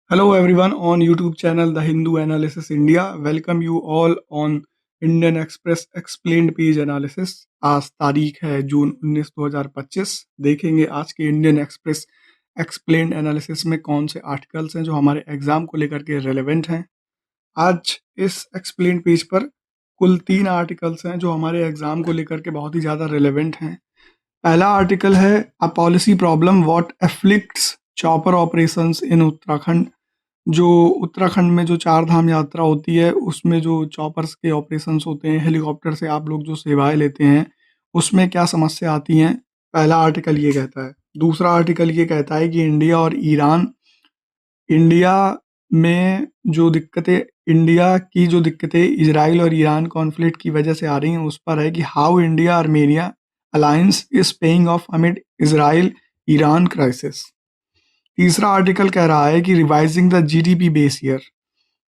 Hello everyone on YouTube channel The Hindu Analysis India. Welcome you all on Indian Express Explained Page Analysis. आज तारीख है जून 19 2025। देखेंगे आज के इंडियन एक्सप्रेस एक्सप्लेन्ड एनालिसिस में कौन से आर्टिकल्स हैं जो हमारे एग्जाम को लेकर के रेलेवेंट हैं। आज इस एक्सप्लेन्ड पेज पर कुल 3 आर्टिकल्स हैं जो हमारे एग्जाम को लेकर के बहुत ही ज़्यादा रेलेवेंट हैं। पहला आर्टिकल है a policy problem what afflicts chopper operations in Uttarakhand. जो उत्तराखंड में जो चार धाम यात्रा होती है उसमें जो चॉपर्स के ऑपरेशंस होते हैं, हेलीकॉप्टर से आप लोग जो सेवाएं लेते हैं उसमें क्या समस्या आती हैं, पहला आर्टिकल ये कहता है। दूसरा आर्टिकल ये कहता है कि इंडिया में जो दिक्कतें इंडिया की जो दिक्कतें इजराइल और ईरान कॉन्फ्लिक्ट की वजह से आ रही हैं उस पर है कि how India Armenia alliance is paying off amid Israel Iran crisis. तीसरा आर्टिकल कह रहा है कि revising the GDP base year.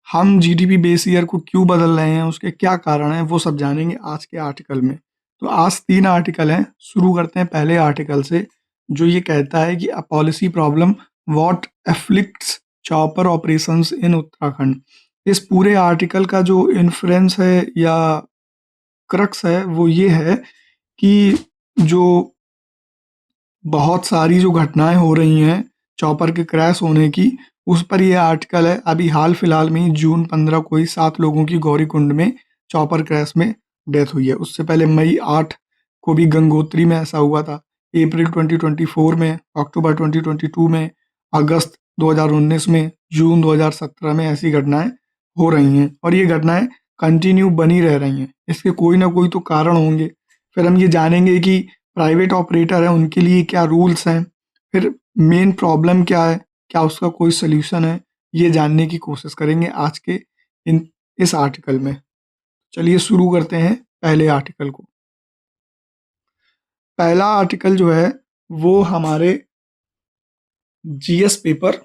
हम जीडीपी बेस ईयर को क्यों बदल रहे हैं, उसके क्या कारण हैं, वो सब जानेंगे आज के आर्टिकल में। तो आज 3 आर्टिकल हैं। शुरू करते हैं पहले आर्टिकल से जो ये कहता है कि a policy problem what afflicts chopper operations in Uttarakhand. इस पूरे आर्टिकल का जो इन्फ्लुएंस है या क्रक्स है वो ये है कि जो बहुत सारी जो घटनाएं हो रही हैं चॉपर के क्रैश होने की, उस पर ये आर्टिकल है। अभी हाल फिलहाल में ही जून 15 को ही 7 लोगों की गौरीकुंड में चॉपर क्रैश में डेथ हुई है। उससे पहले मई 8 को भी गंगोत्री में ऐसा हुआ था। अप्रैल 2024 में, अक्टूबर 2022 में, अगस्त 2019 में, जून 2017 में ऐसी घटनाएं हो रही हैं और ये घटनाएं कंटिन्यू बनी रह रही हैं। इसके कोई ना कोई तो कारण होंगे। फिर हम ये जानेंगे कि प्राइवेट ऑपरेटर है उनके लिए क्या रूल्स हैं, फिर मेन प्रॉब्लम क्या है, क्या उसका कोई सॉल्यूशन है, ये जानने की कोशिश करेंगे आज के इस आर्टिकल में। चलिए शुरू करते हैं पहले आर्टिकल को। पहला आर्टिकल जो है वो हमारे जीएस पेपर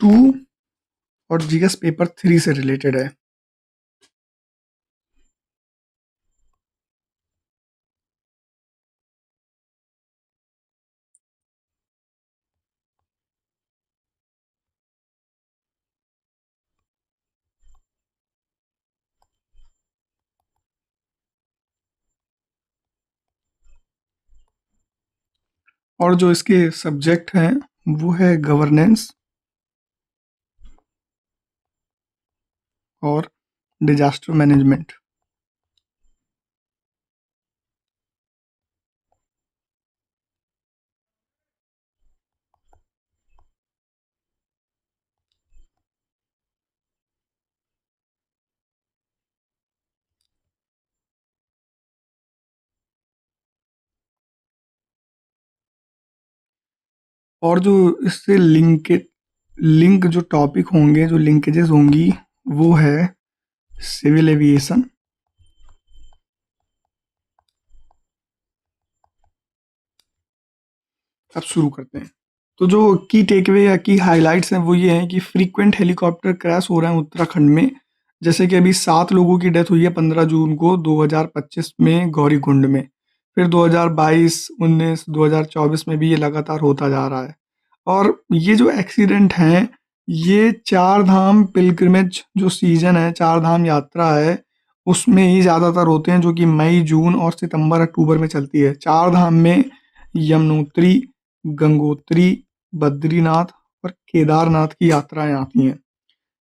2 और जीएस पेपर 3 से रिलेटेड है। और जो इसके सब्जेक्ट हैं वो है गवर्नेंस और डिजास्टर मैनेजमेंट। और जो इससे लिंक जो टॉपिक होंगे, जो लिंकेजेस होंगी, वो है सिविल एविएशन, अब शुरू करते हैं। तो जो की टेकअवे या की हाइलाइट्स हैं वो ये हैं कि फ्रीक्वेंट हेलीकॉप्टर क्रैश हो रहे हैं उत्तराखंड में। जैसे कि अभी 7 लोगों की डेथ हुई है 15 जून को 2025 में गौरीकुंड में। फिर 2022, 19, 2024 में भी ये लगातार होता जा रहा है। और ये जो एक्सीडेंट हैं ये चार धाम पिलग्रिमेज जो सीजन है, चार धाम यात्रा है, उसमें ही ज़्यादातर होते हैं, जो कि मई, जून और सितंबर अक्टूबर में चलती है। चार धाम में यमुनोत्री, गंगोत्री, बद्रीनाथ और केदारनाथ की यात्राएं आती हैं।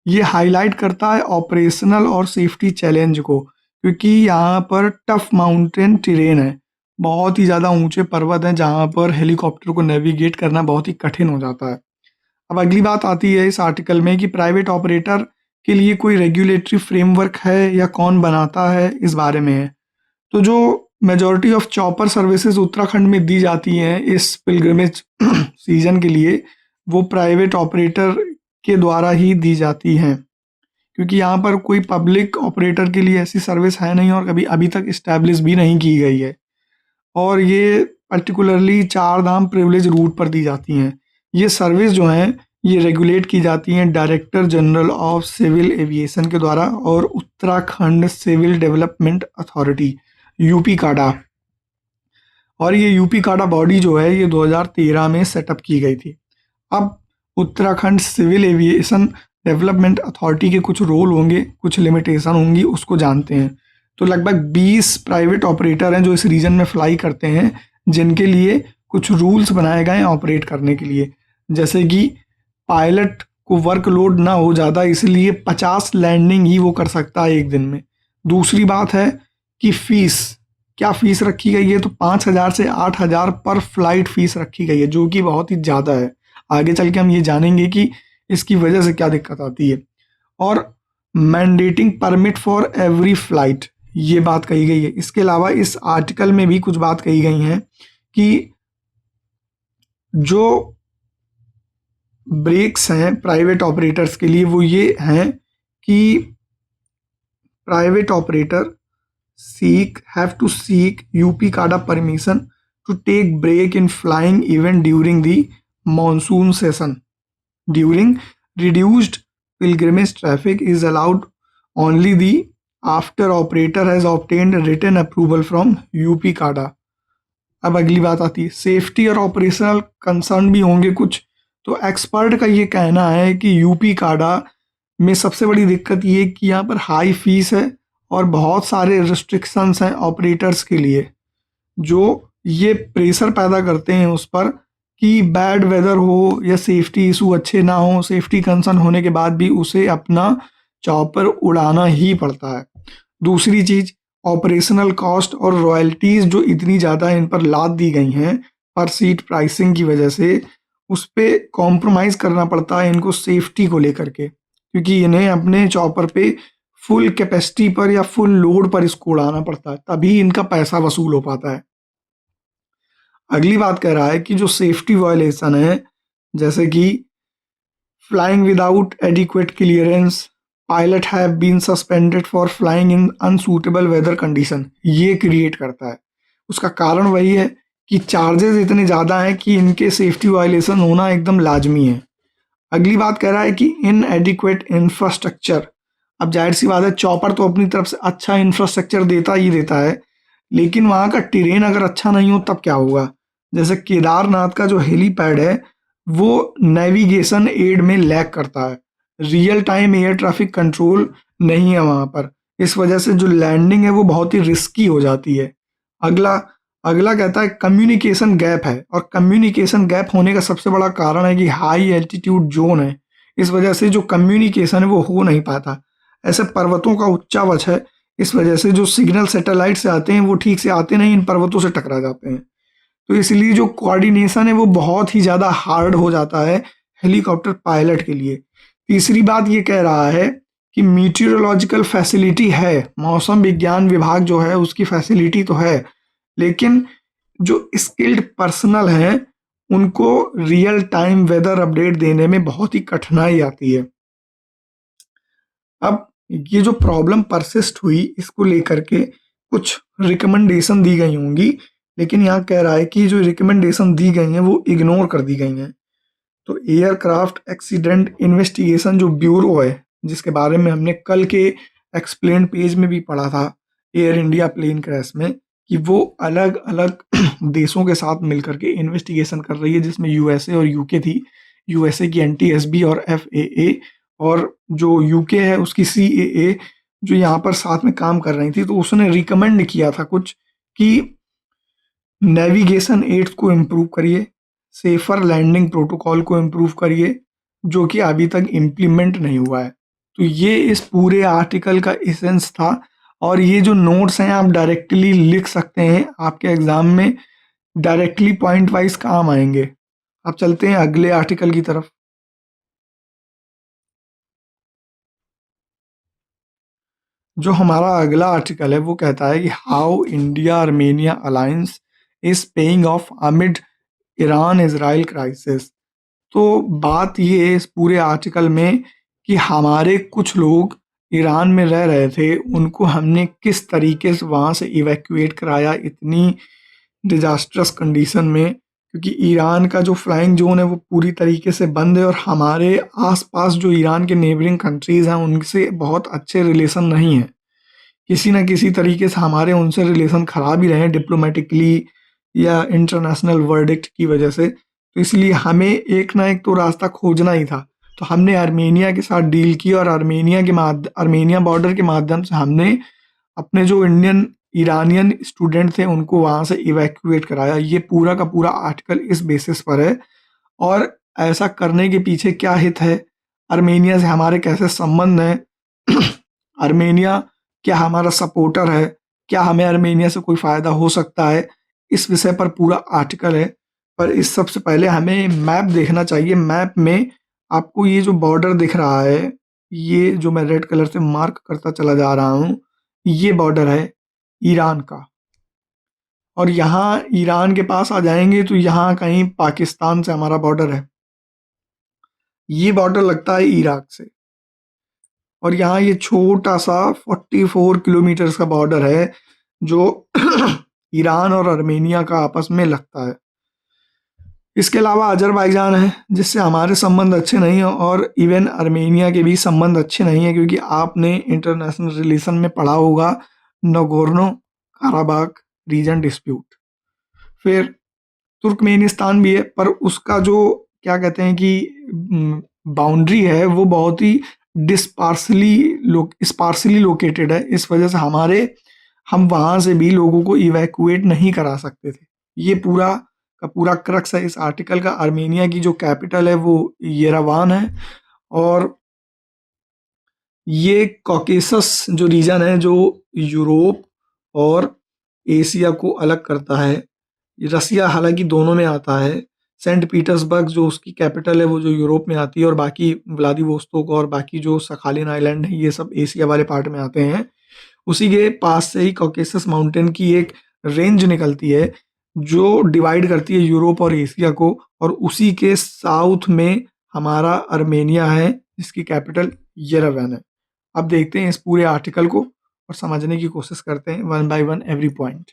ये हाईलाइट करता है ऑपरेशनल और सेफ्टी चैलेंज को, क्योंकि यहाँ पर टफ माउंटेन टेरेन है, बहुत ही ज़्यादा ऊंचे पर्वत हैं जहाँ पर हेलीकॉप्टर को नेविगेट करना बहुत ही कठिन हो जाता है। अब अगली बात आती है इस आर्टिकल में कि प्राइवेट ऑपरेटर के लिए कोई रेगुलेटरी फ्रेमवर्क है या कौन बनाता है, इस बारे में है। तो जो majority of chopper services Uttarakhand में दी जाती हैं इस पिलग्रिमेज सीजन के लिए, वो प्राइवेट ऑपरेटर के द्वारा ही दी जाती हैं, क्योंकि यहाँ पर कोई पब्लिक ऑपरेटर के लिए ऐसी सर्विस है नहीं और कभी अभी तक इस्टेब्लिश भी नहीं की गई है। और ये पर्टिकुलरली चार धाम प्रिविलेज रूट पर दी जाती हैं। ये सर्विस जो हैं ये रेगुलेट की जाती हैं director general of civil aviation के द्वारा और उत्तराखंड सिविल डेवलपमेंट अथॉरिटी, यूपी काडा। और ये यूपी काडा बॉडी जो है ये 2013 में सेटअप की गई थी। अब Uttarakhand civil aviation development authority के कुछ रोल होंगे, कुछ लिमिटेशन होंगी, उसको जानते हैं। तो लगभग 20 प्राइवेट ऑपरेटर हैं जो इस रीजन में फ्लाई करते हैं, जिनके लिए कुछ रूल्स बनाए गए हैं ऑपरेट करने के लिए। जैसे कि पायलट को वर्कलोड ना हो ज़्यादा, इसलिए 50 लैंडिंग ही वो कर सकता है एक दिन में। दूसरी बात है कि फ़ीस, क्या फ़ीस रखी गई है, तो 5,000 से 8,000 पर फ्लाइट फ़ीस रखी गई है, जो कि बहुत ही ज़्यादा है। आगे चल के हम ये जानेंगे कि इसकी वजह से क्या दिक्कत आती है। और mandating permit for every flight, ये बात कही गई है। इसके अलावा इस आर्टिकल में भी कुछ बात कही गई हैं कि जो ब्रेक्स हैं प्राइवेट ऑपरेटर्स के लिए वो ये हैं कि private operator have to seek UP CADA permission to take break in flying even during the monsoon season. During reduced pilgrimage traffic is allowed only the after operator has obtained written approval from UP CADA. अब अगली बात आती है safety और operational concern भी होंगे कुछ। तो एक्सपर्ट का ये कहना है कि यूपी काडा में सबसे बड़ी दिक्कत ये कि यहाँ पर हाई फीस है और बहुत सारे रिस्ट्रिक्शंस हैं ऑपरेटर्स के लिए, जो ये प्रेशर पैदा करते हैं उस पर कि बैड वेदर हो या सेफ्टी इशू अच्छे ना हो, सेफ्टी कंसर्न होने के बाद भी उसे अपना चॉपर उड़ाना ही पड़ता है। दूसरी चीज़ ऑपरेशनल कॉस्ट और रॉयल्टीज़ जो इतनी ज़्यादा इन पर लाद दी गई हैं पर सीट प्राइसिंग की वजह से, उस पर कॉम्प्रोमाइज़ करना पड़ता है इनको सेफ्टी को लेकर के, क्योंकि इन्हें अपने चॉपर पे फुल कैपेसिटी पर या फुल लोड पर इसको उड़ाना पड़ता है, तभी इनका पैसा वसूल हो पाता है। अगली बात कह रहा है कि जो सेफ्टी वायलेशन है, जैसे कि flying without adequate clearance, pilot have been suspended for flying in unsuitable weather condition, ये क्रिएट करता है। उसका कारण वही है कि चार्जेस इतने ज़्यादा हैं कि इनके सेफ्टी वायलेशन होना एकदम लाजमी है। अगली बात कह रहा है कि इनएडिक्वेट इंफ्रास्ट्रक्चर। अब जाहिर सी बात है चॉपर तो अपनी तरफ से अच्छा इंफ्रास्ट्रक्चर देता ही देता है, लेकिन वहाँ का टेरेन अगर अच्छा नहीं हो तब क्या होगा। जैसे केदारनाथ का जो हेलीपैड है वो नेविगेशन एड में लैग करता है, real time air traffic control नहीं है वहाँ पर, इस वजह से जो लैंडिंग है वो बहुत ही रिस्की हो जाती है। अगला अगला कहता है कम्युनिकेशन गैप है, और कम्युनिकेशन गैप होने का सबसे बड़ा कारण है कि हाई एल्टीट्यूड जोन है, इस वजह से जो कम्युनिकेशन है वो हो नहीं पाता। ऐसे पर्वतों का उच्चावच है, इस वजह से जो सिग्नल सैटेलाइट से आते हैं वो ठीक से आते नहीं, इन पर्वतों से टकरा जाते हैं। तो इसलिए जो कोऑर्डिनेशन है वो बहुत ही ज़्यादा हार्ड हो जाता है हेलीकॉप्टर पायलट के लिए। तीसरी बात ये कह रहा है कि मीटियोरोलॉजिकल फैसिलिटी है, मौसम विज्ञान विभाग जो है उसकी फैसिलिटी तो है, लेकिन जो स्किल्ड पर्सनल हैं उनको रियल टाइम वेदर अपडेट देने में बहुत ही कठिनाई आती है। अब ये जो प्रॉब्लम परसिस्ट हुई इसको लेकर के कुछ रिकमेंडेशन दी गई होंगी, लेकिन यहाँ कह रहा है कि जो रिकमेंडेशन दी गई हैं वो इग्नोर कर दी गई हैं। तो एयरक्राफ्ट एक्सीडेंट इन्वेस्टिगेशन जो ब्यूरो है, जिसके बारे में हमने कल के एक्सप्लेन पेज में भी पढ़ा था एयर इंडिया प्लेन क्रैश में, कि वो अलग अलग देशों के साथ मिलकर के इन्वेस्टिगेशन कर रही है, जिसमें यूएसए और यूके थी। यूएसए की एनटीएसबी और एफएए, और जो यूके है उसकी सीएए, जो यहाँ पर साथ में काम कर रही थी। तो उसने रिकमेंड किया था कुछ कि नेविगेशन एड्स को इम्प्रूव करिए, सेफर लैंडिंग प्रोटोकॉल को इम्प्रूव करिए, जो कि अभी तक इम्प्लीमेंट नहीं हुआ है। तो ये इस पूरे आर्टिकल का एसेंस था, और ये जो नोट्स हैं आप डायरेक्टली लिख सकते हैं, आपके एग्जाम में डायरेक्टली पॉइंट वाइज काम आएंगे। अब चलते हैं अगले आर्टिकल की तरफ। जो हमारा अगला आर्टिकल है वो कहता है कि how India Armenia alliance is paying off amid Iran Israel crisis. तो बात ये है इस पूरे आर्टिकल में कि हमारे कुछ लोग ईरान में रह रहे थे, उनको हमने किस तरीके से वहाँ से इवैक्यूएट कराया इतनी डिजास्ट्रस कंडीशन में, क्योंकि ईरान का जो फ्लाइंग जोन है वो पूरी तरीके से बंद है, और हमारे आसपास जो ईरान के नेबरिंग कंट्रीज़ हैं उनसे बहुत अच्छे रिलेशन नहीं हैं। किसी न किसी तरीके से हमारे उनसे रिलेशन ख़राब ही रहे हैं, डिप्लोमेटिकली या इंटरनेशनल वर्डिक्ट की वजह से। तो इसलिए हमें एक ना एक तो रास्ता खोजना ही था। तो हमने आर्मेनिया के साथ डील की और आर्मेनिया बॉर्डर के माध्यम से हमने अपने जो इंडियन ईरानियन स्टूडेंट थे उनको वहाँ से इवैक्यूएट कराया। ये पूरा का पूरा आर्टिकल इस बेसिस पर है। और ऐसा करने के पीछे क्या हित है, आर्मेनिया से हमारे कैसे संबंध हैं, आर्मेनिया क्या हमारा सपोर्टर है, क्या हमें आर्मेनिया से कोई फ़ायदा हो सकता है, इस विषय पर पूरा आर्टिकल है। पर इस सबसे पहले हमें मैप देखना चाहिए। मैप में आपको ये जो बॉर्डर दिख रहा है, ये जो मैं रेड कलर से मार्क करता चला जा रहा हूँ, ये बॉर्डर है ईरान का। और यहाँ ईरान के पास आ जाएंगे तो यहाँ कहीं पाकिस्तान से हमारा बॉर्डर है। ये बॉर्डर लगता है इराक से। और यहाँ ये छोटा सा 44 किलोमीटर का बॉर्डर है जो ईरान और आर्मेनिया का आपस में लगता है। इसके अलावा अजरबैजान है जिससे हमारे संबंध अच्छे नहीं हैं और इवन आर्मेनिया के भी संबंध अच्छे नहीं हैं, क्योंकि आपने इंटरनेशनल रिलेशन में पढ़ा होगा नगोर्नो काराबाख रीजन डिस्प्यूट। फिर तुर्कमेनिस्तान भी है, पर उसका जो क्या कहते हैं कि बाउंड्री है वो बहुत ही स्पार्सली लोकेटेड है। इस वजह से हम वहाँ से भी लोगों को इवैक्यूएट नहीं करा सकते थे। ये पूरा का पूरा क्रक्स है इस आर्टिकल का। आर्मेनिया की जो कैपिटल है वो येरेवान है। और ये कॉकेसस जो रीजन है जो यूरोप और एशिया को अलग करता है। रसिया हालांकि दोनों में आता है। सेंट पीटर्सबर्ग जो उसकी कैपिटल है वो जो यूरोप में आती है, और बाकी व्लादिवोस्तोक और बाकी जो सखालिन आइलैंड है ये सब एशिया वाले पार्ट में आते हैं। उसी के पास से ही कॉकेसस माउंटेन की एक रेंज निकलती है जो डिवाइड करती है यूरोप और एशिया को। और उसी के साउथ में हमारा आर्मेनिया है जिसकी कैपिटल येरेवन है। अब देखते हैं इस पूरे आर्टिकल को और समझने की कोशिश करते हैं one by one every point.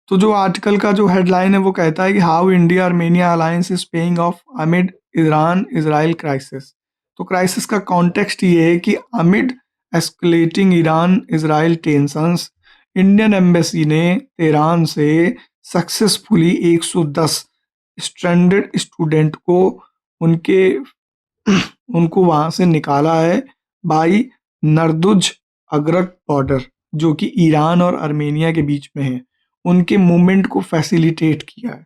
तो जो आर्टिकल का जो हेडलाइन है वो कहता है कि how India Armenia alliance is paying off amid Iran Israel crisis. तो क्राइसिस का कॉन्टेक्स्ट ये है कि amid escalating Iran Israel tensions, Indian embassy ने तेहरान से सक्सेसफुली 110 स्ट्रैंडेड स्टूडेंट को उनके उनको वहां से निकाला है बाई नरदुज अगरक बॉर्डर, जो कि ईरान और आर्मेनिया के बीच में है। उनके मूवमेंट को फैसिलिटेट किया है।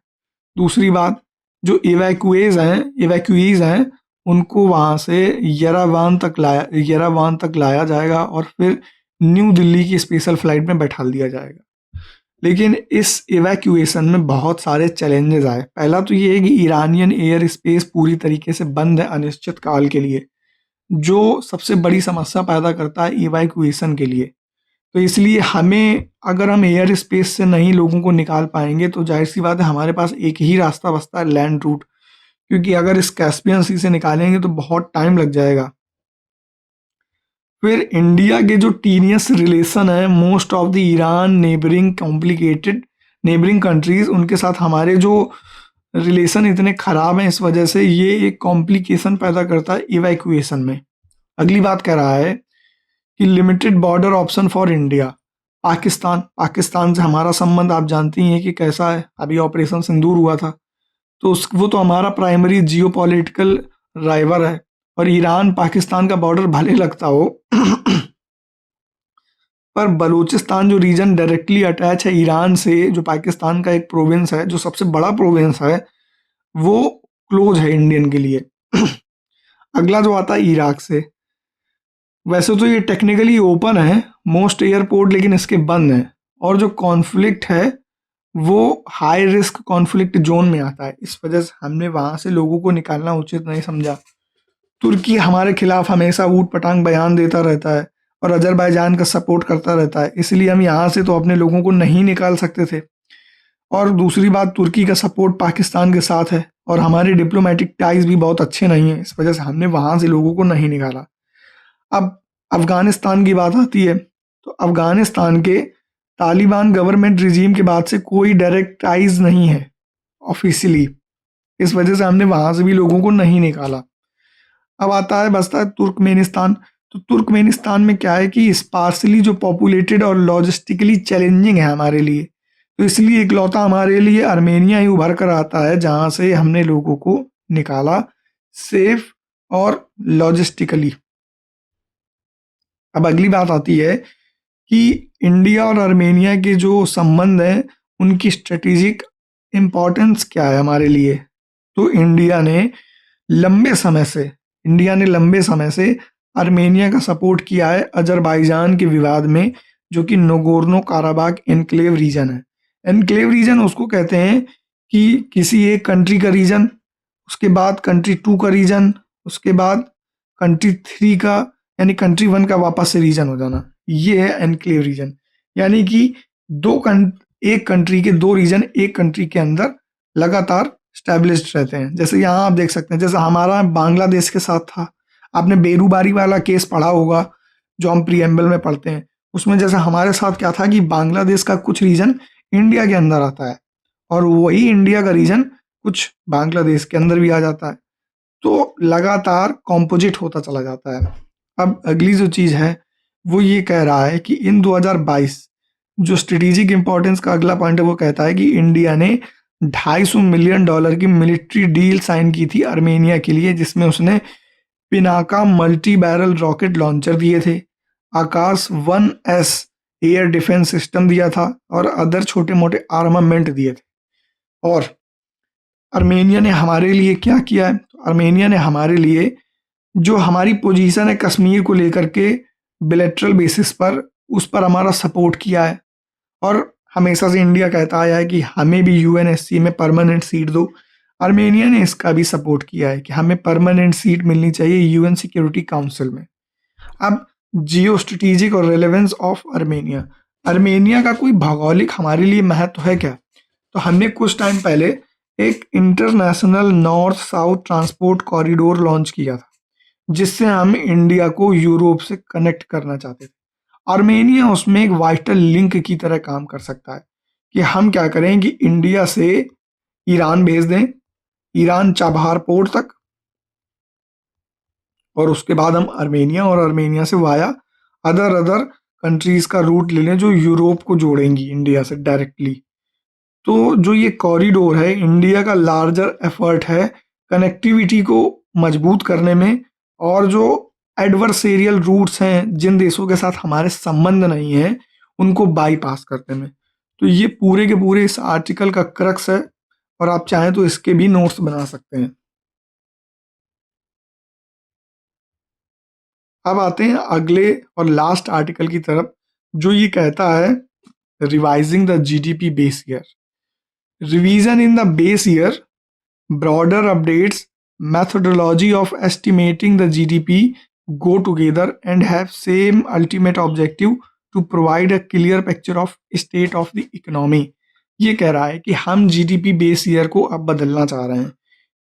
दूसरी बात, जो इवैक्यूईज हैं उनको वहाँ से येरेवान तक लाया जाएगा और फिर न्यू दिल्ली की स्पेशल फ्लाइट में बैठा दिया जाएगा। लेकिन इस इवैक्यूएशन में बहुत सारे चैलेंजेस आए। पहला तो ये है कि ईरानियन एयर स्पेस पूरी तरीके से बंद है अनिश्चित काल के लिए, जो सबसे बड़ी समस्या पैदा करता है इवैक्यूएशन के लिए। तो इसलिए अगर हम एयर स्पेस से नहीं लोगों को निकाल पाएंगे तो जाहिर सी बात है हमारे पास एक ही रास्ता बचता है, लैंड रूट। क्योंकि अगर इस कैस्पियन सी से निकालेंगे तो बहुत टाइम लग जाएगा। फिर इंडिया के जो टीनियस रिलेशन है most of the Iran neighbouring countries, उनके साथ हमारे जो रिलेशन इतने खराब हैं, इस वजह से ये एक कॉम्प्लिकेशन पैदा करता है इवैक्यूएशन में। अगली बात कह रहा है कि limited border option for India. Pakistan से हमारा संबंध आप जानती हैं कि कैसा है। अभी ऑपरेशन सिंदूर हुआ था तो वो तो हमारा प्राइमरी जियोपॉलिटिकल राइवल है। और ईरान पाकिस्तान का बॉर्डर भले लगता हो पर बलूचिस्तान जो रीजन डायरेक्टली अटैच है ईरान से, जो पाकिस्तान का एक प्रोविंस है, जो सबसे बड़ा प्रोविंस है, वो क्लोज है इंडियन के लिए। अगला जो आता है इराक से। वैसे तो ये टेक्निकली ओपन है मोस्ट एयरपोर्ट, लेकिन इसके बंद हैं। और जो कॉन्फ्लिक्ट है वो हाई रिस्क कॉन्फ्लिक्ट जोन में आता है। इस वजह से हमने वहां से लोगों को निकालना उचित नहीं समझा। तुर्की हमारे खिलाफ हमेशा ऊट पटांग बयान देता रहता है और अजरबैजान का सपोर्ट करता रहता है, इसलिए हम यहाँ से तो अपने लोगों को नहीं निकाल सकते थे। और दूसरी बात, तुर्की का सपोर्ट पाकिस्तान के साथ है और हमारे डिप्लोमेटिक टाइज भी बहुत अच्छे नहीं हैं, इस वजह से हमने वहाँ से लोगों को नहीं निकाला। अब अफगानिस्तान की बात आती है तो अफगानिस्तान के तालिबान गवर्नमेंट रिजीम के बाद से कोई डायरेक्ट टाइज नहीं है ऑफिशियली। इस वजह से हमने वहां से भी लोगों को नहीं निकाला। अब आता है बसता है तुर्कमेनिस्तान। तो तुर्कमेनिस्तान में क्या है कि स्पार्सली जो पॉपुलेटेड और लॉजिस्टिकली चैलेंजिंग है हमारे लिए, तो इसलिए इकलौता हमारे लिए आर्मेनिया ही उभर कर आता है जहां से हमने लोगों को निकाला सेफ और लॉजिस्टिकली। अब अगली बात आती है कि इंडिया और आर्मेनिया के जो संबंध हैं उनकी स्ट्रेटेजिक इम्पोर्टेंस क्या है हमारे लिए। तो इंडिया ने लंबे समय से आर्मेनिया का सपोर्ट किया है अजरबैजान के विवाद में, जो कि नगोर्नो काराबाख एनक्लेव रीजन है। एनक्लेव रीजन उसको कहते हैं कि किसी एक कंट्री का रीजन, उसके बाद कंट्री 2 का रीजन, उसके बाद कंट्री 3 का, यानी कंट्री 1 का वापस से रीजन हो जाना, ये है एनक्लेव रीजन। यानी कि एक कंट्री के 2 रीजन एक कंट्री के अंदर लगातार स्टैब्लिश्ड रहते हैं। जैसे यहाँ आप देख सकते हैं, जैसे हमारा बांग्लादेश के साथ था, आपने बेरूबारी वाला केस पढ़ा होगा जो हम प्रीएम्बल में पढ़ते हैं। उसमें जैसे हमारे साथ क्या था कि बांग्लादेश का कुछ रीजन इंडिया के अंदर आता है और वही इंडिया का रीजन कुछ बांग्लादेश के अंदर भी आ जाता है, तो लगातार कॉम्पोजिट होता चला जाता है। अब अगली जो चीज़ है वो ये कह रहा है कि इन 2022 जो स्ट्रेटेजिक इंपॉर्टेंस का अगला पॉइंट है वो कहता है कि इंडिया ने $250 मिलियन की मिलिट्री डील साइन की थी आर्मेनिया के लिए, जिसमें उसने Pinaka multi barrel rocket launcher दिए थे, आकाश 1S एयर डिफेंस सिस्टम दिया था और अदर छोटे मोटे आर्मामेंट दिए थे। और आर्मेनिया ने हमारे लिए क्या किया है? तो आर्मेनिया ने हमारे लिए जो हमारी पोजीशन है कश्मीर को लेकर के बिलेटरल बेसिस पर, उस पर हमारा सपोर्ट किया है। और हमेशा से इंडिया कहता आया है कि हमें भी यूएनएससी में परमानेंट सीट दो। आर्मेनिया ने इसका भी सपोर्ट किया है कि हमें परमानेंट सीट मिलनी चाहिए यूएन सिक्योरिटी काउंसिल में। अब जियो स्ट्रेटेजिक और रेलेवेंस ऑफ आर्मेनिया, आर्मेनिया का कोई भौगोलिक हमारे लिए महत्व है क्या? तो हमने कुछ टाइम पहले एक international north south transport corridor launch किया था, जिससे हम इंडिया को यूरोप से कनेक्ट करना चाहते थे। आर्मेनिया उसमें एक वाइटल लिंक की तरह काम कर सकता है कि हम क्या करें कि इंडिया से ईरान भेज दें, ईरान चाबहार पोर्ट तक, और उसके बाद हम आर्मेनिया और आर्मेनिया से वाया अदर कंट्रीज का रूट ले लें जो यूरोप को जोड़ेंगी इंडिया से डायरेक्टली। तो जो ये कॉरिडोर है इंडिया का लार्जर एफर्ट है कनेक्टिविटी को मजबूत करने में, और जो एडवर्सेरियल रूट्स हैं जिन देशों के साथ हमारे संबंध नहीं हैं उनको बाईपास करने में। तो ये पूरे के पूरे इस आर्टिकल का क्रक्स है, और आप चाहें तो इसके भी नोट्स बना सकते हैं। अब आते हैं अगले और लास्ट आर्टिकल की तरफ, जो ये कहता है revising the GDP base year. Revision in the base year broader updates methodology of estimating the GDP go together and have same ultimate objective to provide a clear picture of state of the economy। ये कह रहा है कि हम GDP base year को अब बदलना चाह रहे हैं,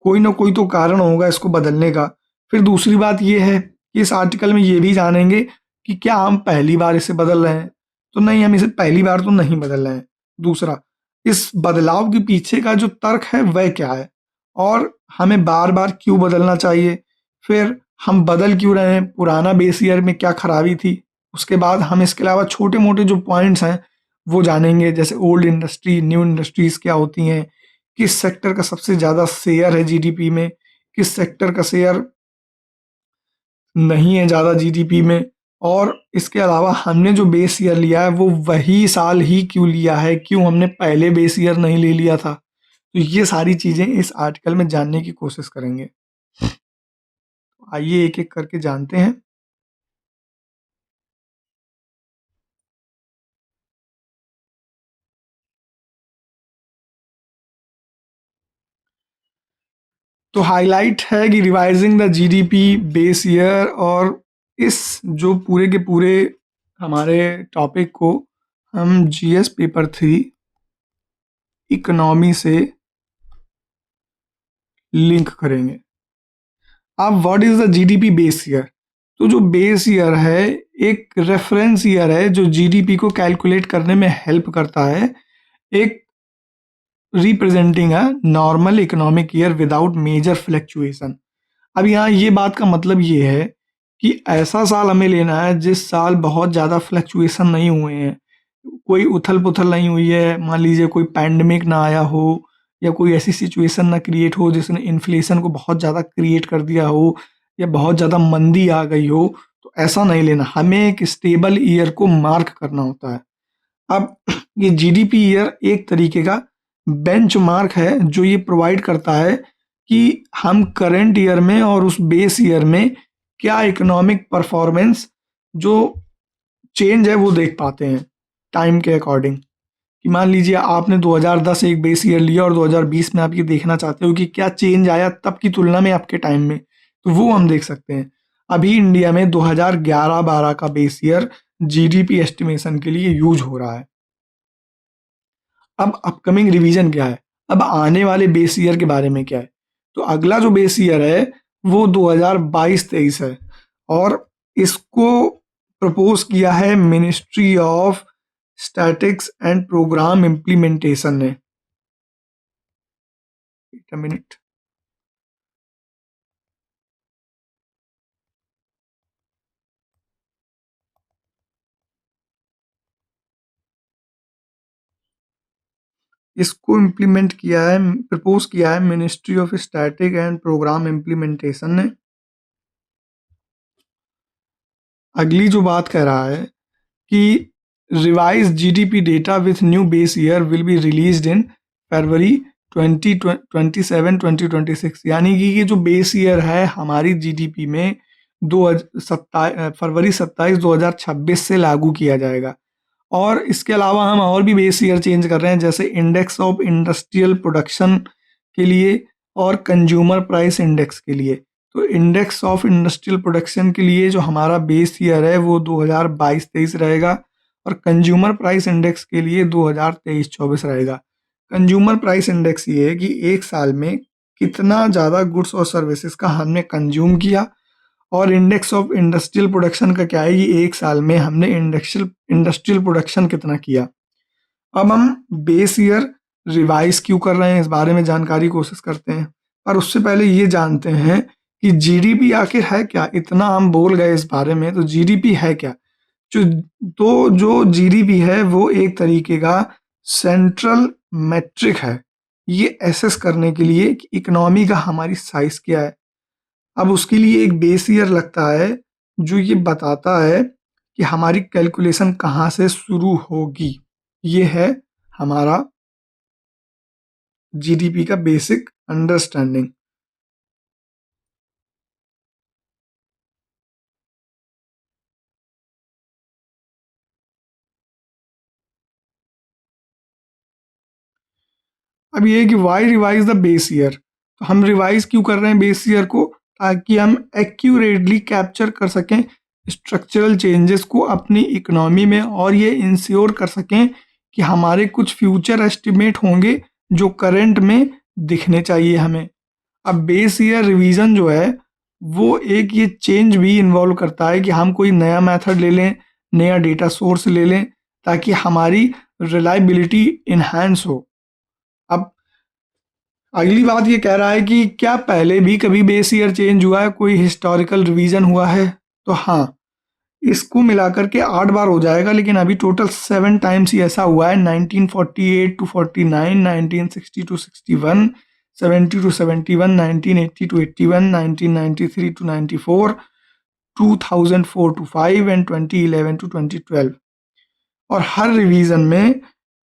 कोई ना कोई तो कारण होगा इसको बदलने का। फिर दूसरी बात ये है कि इस आर्टिकल में ये भी जानेंगे कि क्या हम पहली बार इसे बदल रहे हैं, तो नहीं, हम इसे पहली बार तो नहीं बदल रहे हैं। दूसरा, इस बदलाव के पीछे का जो तर्क है वह क्या है और हमें बार बार क्यों बदलना चाहिए। फिर हम बदल क्यों रहे हैं, पुराना बेस ईयर में क्या खराबी थी। उसके बाद हम इसके अलावा छोटे मोटे जो पॉइंट्स हैं वो जानेंगे, जैसे ओल्ड इंडस्ट्री न्यू इंडस्ट्रीज क्या होती हैं, किस सेक्टर का सबसे ज़्यादा शेयर है जीडीपी में, किस सेक्टर का शेयर नहीं है ज़्यादा जीडीपी में, और इसके अलावा हमने जो बेस ईयर लिया है वो वही साल ही क्यों लिया है, क्यों हमने पहले बेस ईयर नहीं ले लिया था। तो ये सारी चीज़ें इस आर्टिकल में जानने की कोशिश करेंगे। आइए एक एक करके जानते हैं। तो हाईलाइट है कि revising the GDP base year, और इस जो पूरे के पूरे हमारे टॉपिक को हम जीएस पेपर 3 इकोनॉमी से लिंक करेंगे। अब what is the GDP base year? तो जो बेस ईयर है एक रेफरेंस ईयर है जो जीडीपी को कैलकुलेट करने में हेल्प करता है, एक representing a normal economic year without major fluctuation. अब यहाँ ये बात का मतलब ये है कि ऐसा साल हमें लेना है जिस साल बहुत ज़्यादा फ्लक्चुएशन नहीं हुए हैं, कोई उथल-पुथल नहीं हुई है, मान लीजिए कोई पैंडेमिक ना आया हो या कोई ऐसी सिचुएशन ना क्रिएट हो जिसने इन्फ्लेशन को बहुत ज़्यादा क्रिएट कर दिया हो या बहुत ज़्यादा मंदी आ गई हो, तो ऐसा नहीं लेना, हमें एक स्टेबल ईयर को मार्क करना होता है। अब ये जीडीपी ईयर एक तरीके का बेंचमार्क है जो ये प्रोवाइड करता है कि हम करंट ईयर में और उस बेस ईयर में क्या इकोनॉमिक परफॉर्मेंस जो चेंज है वो देख पाते हैं टाइम के अकॉर्डिंग। कि मान लीजिए आपने 2010 एक बेस ईयर लिया और 2020 में आप ये देखना चाहते हो कि क्या चेंज आया तब की तुलना में आपके टाइम में, तो वो हम देख सकते हैं। अभी इंडिया में 2011-12 का बेस ईयर जीडीपी एस्टिमेशन के लिए यूज हो रहा है। अब अपकमिंग रिवीजन क्या है? अब आने वाले बेस ईयर के बारे में क्या है? तो अगला जो बेस ईयर है वो 2022-23 है और इसको प्रपोज किया है ministry of statics and programme implementation ने। एक मिनट। इसको इम्प्लीमेंट किया है, प्रपोज किया है ministry of static and programme implementation ने। अगली जो बात कह रहा है कि revise GDP data with new base year will be released in February 2027-2026, यानी कि ये जो बेस ईयर है हमारी जीडीपी में फरवरी 27 2026 से लागू किया जाएगा। और इसके अलावा हम और भी बेस ईयर चेंज कर रहे हैं, जैसे इंडेक्स ऑफ इंडस्ट्रियल प्रोडक्शन के लिए और कंज्यूमर प्राइस इंडेक्स के लिए। तो इंडेक्स ऑफ इंडस्ट्रियल प्रोडक्शन के लिए जो हमारा बेस ईयर है वो 2022-23 रहेगा और कंज्यूमर प्राइस इंडेक्स के लिए 2023-24 रहेगा। कंज्यूमर प्राइस इंडेक्स ये है कि एक साल में कितना ज़्यादा गुड्स और सर्विसेज का हमने कंज्यूम किया, और इंडेक्स ऑफ इंडस्ट्रियल प्रोडक्शन का क्या है कि एक साल में हमने इंडस्ट्रियल इंडस्ट्रियल प्रोडक्शन कितना किया। अब हम बेस ईयर रिवाइज क्यों कर रहे हैं इस बारे में जानकारी की कोशिश करते हैं, पर उससे पहले ये जानते हैं कि जीडीपी आखिर है क्या। इतना हम बोल गए इस बारे में, तो जीडीपी है क्या? जो जो जीडीपी है वो एक तरीके का सेंट्रल मैट्रिक है, ये एसेस करने के लिए कि इकोनॉमी का हमारी साइज क्या है। अब उसके लिए एक बेस ईयर लगता है जो ये बताता है कि हमारी कैलकुलेशन कहाँ से शुरू होगी। ये है हमारा जीडीपी का बेसिक अंडरस्टैंडिंग। अब ये है कि why revise the base year, तो हम रिवाइज क्यों कर रहे हैं बेस ईयर को, ताकि हम एक्यूरेटली कैप्चर कर सकें स्ट्रक्चरल चेंजेस को अपनी इकोनॉमी में और ये इंश्योर कर सकें कि हमारे कुछ फ्यूचर एस्टिमेट होंगे जो करंट में दिखने चाहिए हमें। अब बेस ईयर रिवीजन जो है वो एक ये चेंज भी इन्वॉल्व करता है कि हम कोई नया मेथड ले लें, नया डेटा सोर्स ले लें, ताकि हमारी रिलायबिलिटी इन्हांस हो। अब अगली बात ये कह रहा है कि क्या पहले भी कभी बेस ईयर चेंज हुआ है, कोई हिस्टोरिकल रिवीजन हुआ है? तो हाँ, इसको मिलाकर के 8 बार हो जाएगा, लेकिन अभी टोटल 7 टाइम्स ही ऐसा हुआ है। 1948 to 49, 1960 to 61, 70 to 71, 1980 to 81, 1993 to 94, 2004 to 5 and 2011 to 2012। और हर रिवीजन में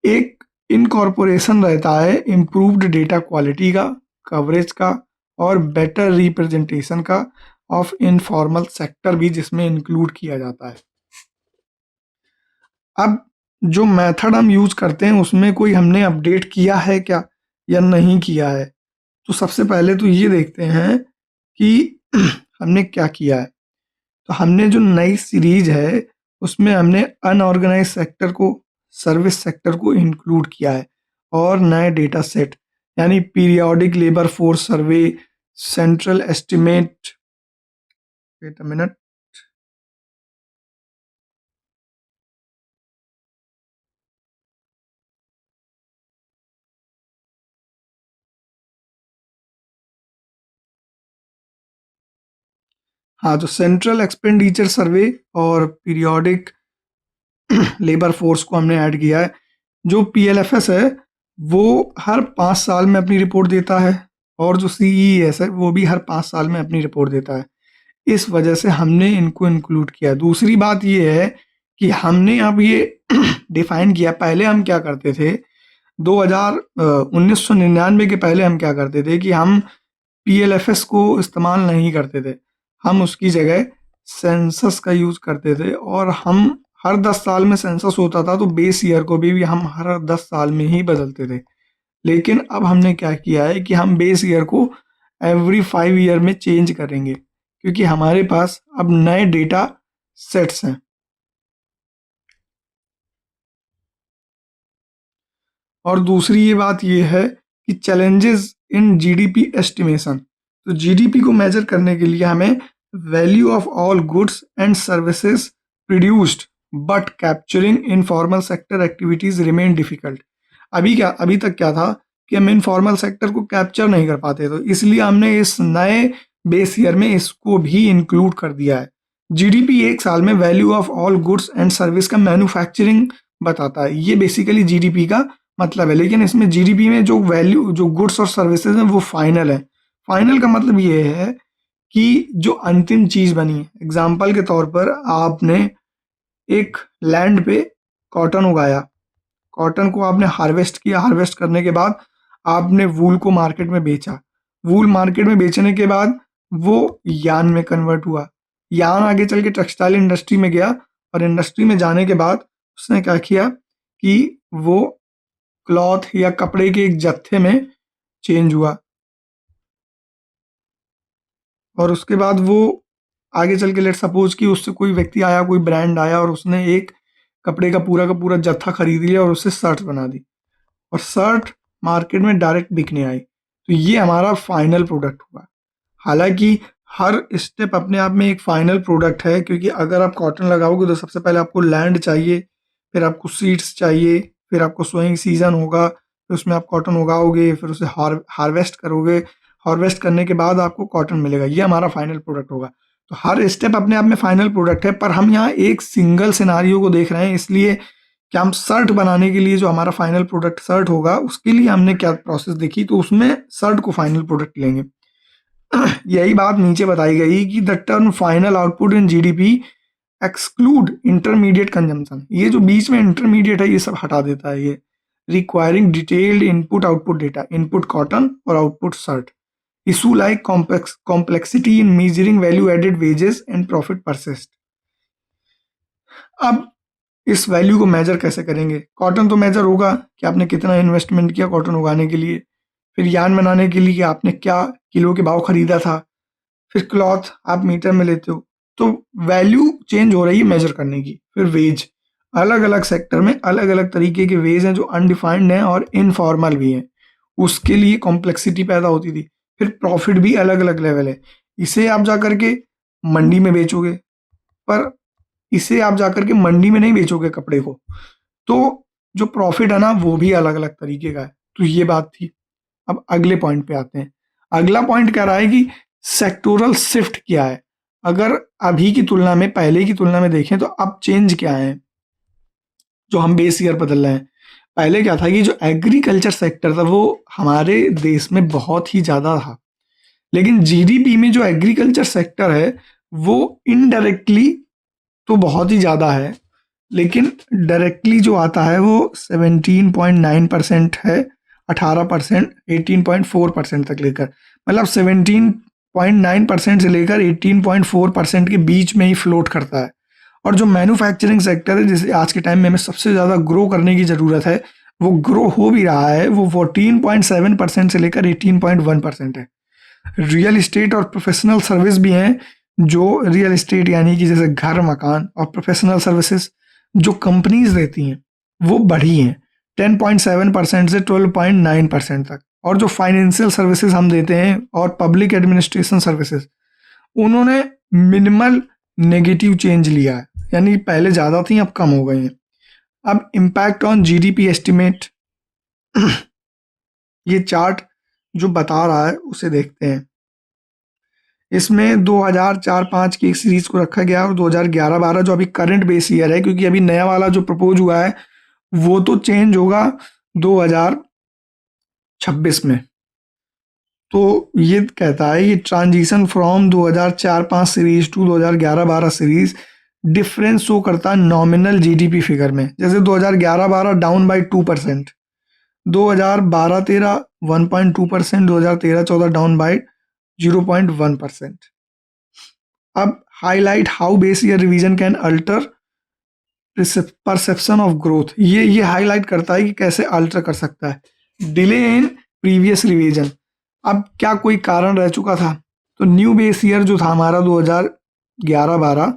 एक इनकॉर्पोरेशन रहता है इम्प्रूव्ड डेटा क्वालिटी का, कवरेज का और बेटर रिप्रेजेंटेशन का ऑफ इनफॉर्मल सेक्टर भी जिसमें इंक्लूड किया जाता है। अब जो मेथड हम यूज करते हैं उसमें कोई हमने अपडेट किया है क्या या नहीं किया है, तो सबसे पहले तो ये देखते हैं कि हमने क्या किया है। तो हमने जो नई सीरीज है उसमें हमने अनऑर्गेनाइज सेक्टर को, सर्विस सेक्टर को इंक्लूड किया है और नए डेटा सेट यानी periodic labour force survey, central estimate, wait a minute, हाँ, जो सेंट्रल एक्सपेंडिचर सर्वे और पीरियोडिक लेबर फोर्स को हमने ऐड किया है। जो पीएलएफएस है वो हर 5 साल में अपनी रिपोर्ट देता है और जो सीईएस है वो भी हर 5 साल में अपनी रिपोर्ट देता है। इस वजह से हमने इनको इंक्लूड किया। दूसरी बात ये है कि हमने अब ये डिफाइन किया, पहले हम क्या करते थे 1999 के पहले हम क्या करते थे कि हम पीएलएफएस को इस्तेमाल नहीं करते थे। हम उसकी जगह सेंसस का यूज करते थे और हम हर 10 साल में सेंसस होता था तो बेस ईयर को भी हम हर 10 साल में ही बदलते थे। लेकिन अब हमने क्या किया है कि हम बेस ईयर को एवरी 5 ईयर में चेंज करेंगे क्योंकि हमारे पास अब नए डेटा सेट्स हैं। और दूसरी ये बात ये है कि चैलेंजेस इन जीडीपी एस्टिमेशन। तो जीडीपी को मेजर करने के लिए हमें value of all goods and services produced but capturing informal sector activities remain difficult. अभी तक क्या था कि हम इनफॉर्मल सेक्टर को कैप्चर नहीं कर पाते, तो इसलिए हमने इस नए बेस ईयर में इसको भी इंक्लूड कर दिया है। जीडीपी एक साल में value of all goods and service का मैन्युफैक्चरिंग बताता है। ये बेसिकली जीडीपी का मतलब है, लेकिन इसमें जीडीपी में जो वैल्यू जो गुड्स और सर्विसेज हैं वो फाइनल है। फाइनल का मतलब ये है कि जो अंतिम चीज बनी है। एग्जाम्पल के तौर पर आपने एक लैंड पे कॉटन उगाया, कॉटन को आपने हार्वेस्ट किया, हार्वेस्ट करने के बाद आपने वूल को मार्केट में बेचा, वूल मार्केट में बेचने के बाद वो यान में कन्वर्ट हुआ, यान आगे चल के टेक्सटाइल इंडस्ट्री में गया और इंडस्ट्री में जाने के बाद उसने क्या किया कि वो क्लॉथ या कपड़े के एक जत्थे में चेंज हुआ और उसके बाद वो आगे चल के लेट सपोज कि उससे कोई व्यक्ति आया, कोई ब्रांड आया और उसने एक कपड़े का पूरा जत्था खरीद लिया और उससे शर्ट बना दी और शर्ट मार्केट में डायरेक्ट बिकने आई। तो ये हमारा फाइनल प्रोडक्ट हुआ। हालांकि हर स्टेप अपने आप में एक फाइनल प्रोडक्ट है, क्योंकि अगर आप कॉटन लगाओगे तो सबसे पहले आपको लैंड चाहिए, फिर आपको सीड्स चाहिए, फिर आपको सोइंग सीजन होगा, फिर उसमें आप कॉटन उगाओगे, फिर उसे हार्वेस्ट करोगे, हार्वेस्ट करने के बाद आपको कॉटन मिलेगा, ये हमारा फाइनल प्रोडक्ट होगा। तो हर स्टेप अपने आप में फाइनल प्रोडक्ट है, पर हम यहाँ एक सिंगल सिनारियो को देख रहे हैं, इसलिए कि हम शर्ट बनाने के लिए जो हमारा फाइनल प्रोडक्ट शर्ट होगा उसके लिए हमने क्या प्रोसेस देखी, तो उसमें शर्ट को फाइनल प्रोडक्ट लेंगे। यही बात नीचे बताई गई कि the term final output in GDP exclude intermediate consumption. ये जो बीच में इंटरमीडिएट है ये सब हटा देता है। ये requiring detailed input output data, input cotton और output shirt, issue like complexity in measuring value added wages and profit persist. अब इस वैल्यू को मेजर कैसे करेंगे? कॉटन तो मेजर होगा कि आपने कितना इन्वेस्टमेंट किया कॉटन उगाने के लिए, फिर यार्न बनाने के लिए आपने क्या किलो के भाव खरीदा था, फिर क्लॉथ आप मीटर में लेते हो, तो वैल्यू चेंज हो रही है मेजर करने की। फिर वेज, अलग अलग सेक्टर में अलग अलग तरीके के वेज हैं जो अनडिफाइंड हैं और इनफॉर्मल भी हैं, उसके लिए कॉम्प्लेक्सिटी पैदा होती थी। फिर प्रॉफिट भी अलग अलग लेवल है, इसे आप जा करके मंडी में बेचोगे, पर इसे आप जाकर के मंडी में नहीं बेचोगे कपड़े को, तो जो प्रॉफिट है ना वो भी अलग अलग तरीके का है। तो ये बात थी। अब अगले पॉइंट पे आते हैं। अगला पॉइंट कह रहा है कि सेक्टोरल शिफ्ट क्या है। अगर अभी की तुलना में, पहले की तुलना में देखें तो अब चेंज क्या है जो हम बेस ईयर बदल रहे हैं। पहले क्या था कि जो एग्रीकल्चर सेक्टर था वो हमारे देश में बहुत ही ज़्यादा था, लेकिन जीडीपी में जो एग्रीकल्चर सेक्टर है वो इनडायरेक्टली तो बहुत ही ज़्यादा है, लेकिन डायरेक्टली जो आता है वो 17.9% है, 18%, 18.4% तक लेकर, मतलब 17.9% से लेकर 18.4% के बीच में ही फ्लोट करता है। और जो मैन्युफैक्चरिंग सेक्टर है जिसे आज के टाइम में हमें सबसे ज़्यादा ग्रो करने की ज़रूरत है, वो ग्रो हो भी रहा है, वो 14.7% से लेकर 18.1% है। रियल इस्टेट और प्रोफेशनल सर्विस भी हैं, जो रियल इस्टेट यानी कि जैसे घर मकान, और प्रोफेशनल सर्विसेज जो कंपनीज देती हैं वो बढ़ी हैं 10.7% से 12.9% तक। और जो फाइनेंशियल सर्विसेज हम देते हैं और पब्लिक एडमिनिस्ट्रेशन सर्विसेज, उन्होंने मिनिमल नेगेटिव चेंज लिया है, यानी पहले ज़्यादा थी अब कम हो गई हैं। अब इम्पैक्ट ऑन जीडीपी एस्टिमेट, ये चार्ट जो बता रहा है उसे देखते हैं। इसमें 2004-5 की एक सीरीज को रखा गया और 2011-12 जो अभी करंट बेस ईयर है, क्योंकि अभी नया वाला जो प्रपोज हुआ है वो तो चेंज होगा 2026 में। तो ये कहता है कि transition from 2004-5 series to 2011-12 series difference show करता है नॉमिनल जीडीपी फिगर में। जैसे 2011-12 डाउन बाय 2%, 2012-13 1.2%, 2013-14 डाउन बाय 0.1%। अब highlight how base year revision can alter perception of growth. ये हाईलाइट करता है कि कैसे अल्टर कर सकता है डिले इन प्रीवियस रिवीजन। अब क्या कोई कारण रह चुका था? तो न्यू बेस ईयर जो था हमारा 2011-12,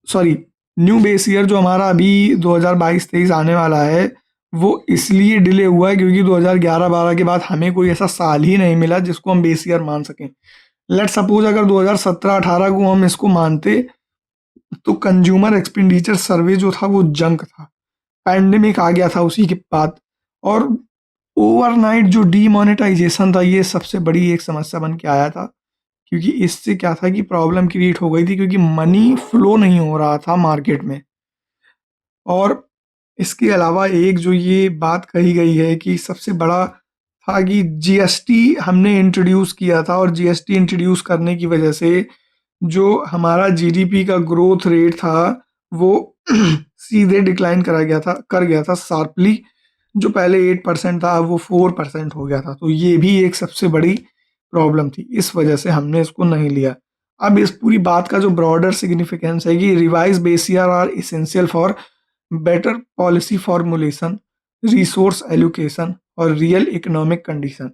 सॉरी, न्यू बेस ईयर जो हमारा अभी 2022-23 आने वाला है वो इसलिए डिले हुआ है क्योंकि 2011-12 के बाद हमें कोई ऐसा साल ही नहीं मिला जिसको हम बेस ईयर मान सकें। लेट सपोज अगर 2017-18 को हम इसको मानते तो कंज्यूमर एक्सपेंडिचर सर्वे जो था वो जंक था, पैंडेमिक आ गया था उसी के बाद, और ओवरनाइट जो डीमोनेटाइजेशन था ये सबसे बड़ी एक समस्या बन के आया था। क्योंकि इससे क्या था कि प्रॉब्लम क्रिएट हो गई थी क्योंकि मनी फ्लो नहीं हो रहा था मार्केट में। और इसके अलावा एक जो ये बात कही गई है कि सबसे बड़ा था कि जीएसटी हमने इंट्रोड्यूस किया था, और जीएसटी इंट्रोड्यूस करने की वजह से जो हमारा जीडीपी का ग्रोथ रेट था वो सीधे डिक्लाइन कर गया था शार्पली। जो पहले 8% था वो 4% हो गया था। तो ये भी एक सबसे बड़ी प्रॉब्लम थी, इस वजह से हमने इसको नहीं लिया। अब इस पूरी बात का जो ब्रॉडर सिग्निफिकेंस है कि revise base year are essential for better policy formulation, resource allocation और रियल इकोनॉमिक कंडीशन।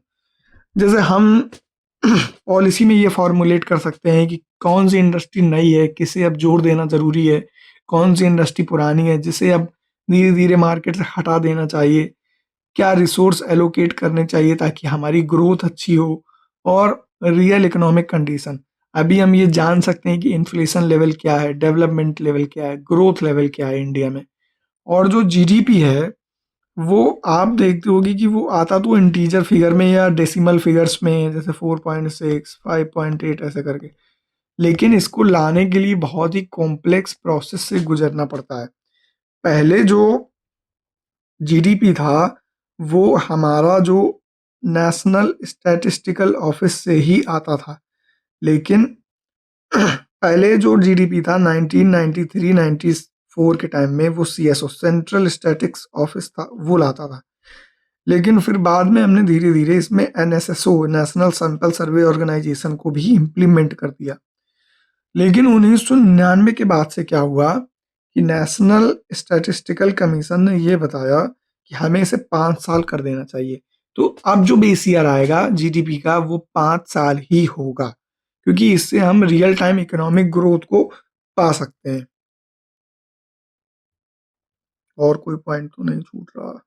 जैसे हम पॉलिसी में ये फॉर्मुलेट कर सकते हैं कि कौन सी इंडस्ट्री नई है, किसे अब जोर देना ज़रूरी है, कौन सी इंडस्ट्री पुरानी है जिसे अब धीरे धीरे मार्केट से हटा देना चाहिए, क्या रिसोर्स एलोकेट करने चाहिए ताकि हमारी ग्रोथ अच्छी हो, और रियल इकोनॉमिक कंडीशन। अभी हम ये जान सकते हैं कि इन्फ्लेशन लेवल क्या है, डेवलपमेंट लेवल क्या है, ग्रोथ लेवल क्या है इंडिया में। और जो जीडीपी है वो आप देखते होगे कि वो आता तो इंटीजर फिगर में या डेसिमल फिगर्स में, जैसे 4.6 5.8 ऐसे करके, लेकिन इसको लाने के लिए बहुत ही कॉम्प्लेक्स प्रोसेस से गुजरना पड़ता है। पहले जो जीडीपी था वो हमारा जो नेशनल स्टैटिस्टिकल ऑफिस से ही आता था, लेकिन पहले जो जीडीपी था 1993-94 के टाइम में वो सीएसओ सेंट्रल स्टैटिक्स ऑफिस था, वो लाता था। लेकिन फिर बाद में हमने धीरे धीरे इसमें NSSO national sample survey organisation को भी इम्प्लीमेंट कर दिया। लेकिन 1999 के बाद से क्या हुआ कि नेशनल स्टैटिस्टिकल कमीशन ने ये बताया कि हमें इसे 5 साल कर देना चाहिए। तो अब जो बेस ईयर आएगा जीडीपी का वो 5 साल ही होगा, क्योंकि इससे हम रियल टाइम इकोनॉमिक ग्रोथ को पा सकते हैं। और कोई पॉइंट तो नहीं छूट रहा।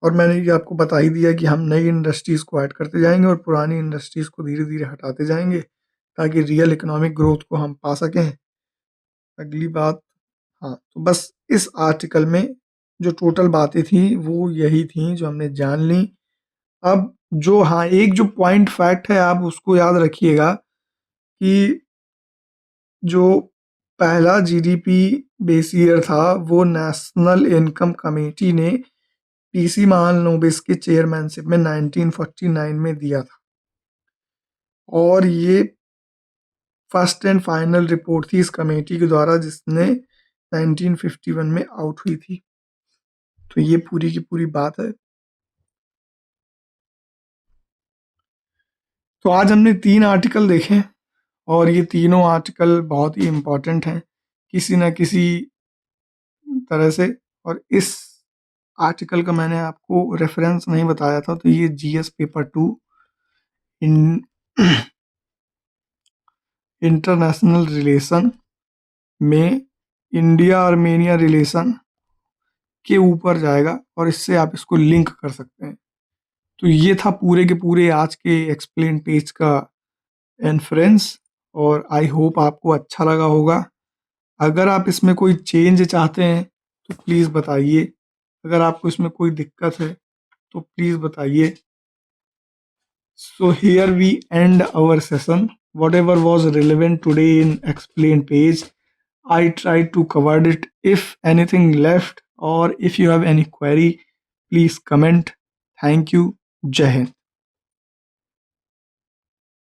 और मैंने ये आपको बता ही दिया कि हम नई इंडस्ट्रीज़ को ऐड करते जाएंगे और पुरानी इंडस्ट्रीज़ को धीरे धीरे हटाते जाएंगे ताकि रियल इकोनॉमिक ग्रोथ को हम पा सकें। अगली बात, हाँ, तो बस इस आर्टिकल में जो टोटल बातें थी वो यही थी जो हमने जान ली। अब जो, हाँ, एक जो पॉइंट फैक्ट है आप उसको याद रखिएगा कि जो पहला जीडीपी बेस ईयर था वो नेशनल इनकम कमेटी ने पीसी महालनोबिस के चेयरमैनशिप में 1949 में दिया था, और ये फर्स्ट एंड फाइनल रिपोर्ट थी इस कमेटी के द्वारा जिसने 1951 में आउट हुई थी। तो ये पूरी की पूरी बात है। तो आज हमने 3 आर्टिकल देखे और ये तीनों आर्टिकल बहुत ही इम्पोर्टेंट हैं किसी न किसी तरह से। और इस आर्टिकल का मैंने आपको रेफरेंस नहीं बताया था, तो ये GS paper 2 in international relation में इंडिया आर्मेनिया रिलेशन के ऊपर जाएगा और इससे आप इसको लिंक कर सकते हैं। तो ये था पूरे के पूरे आज के एक्सप्लेन पेज का इन्फ्रेंस, और आई होप आपको अच्छा लगा होगा। अगर आप इसमें कोई चेंज चाहते हैं तो प्लीज़ बताइए, अगर आपको इसमें कोई दिक्कत है तो प्लीज़ बताइए। So here we end our session. Whatever was relevant today in explained page, I tried to cover it. If anything left or if you have any query, please comment. Thank you. Jai Hind.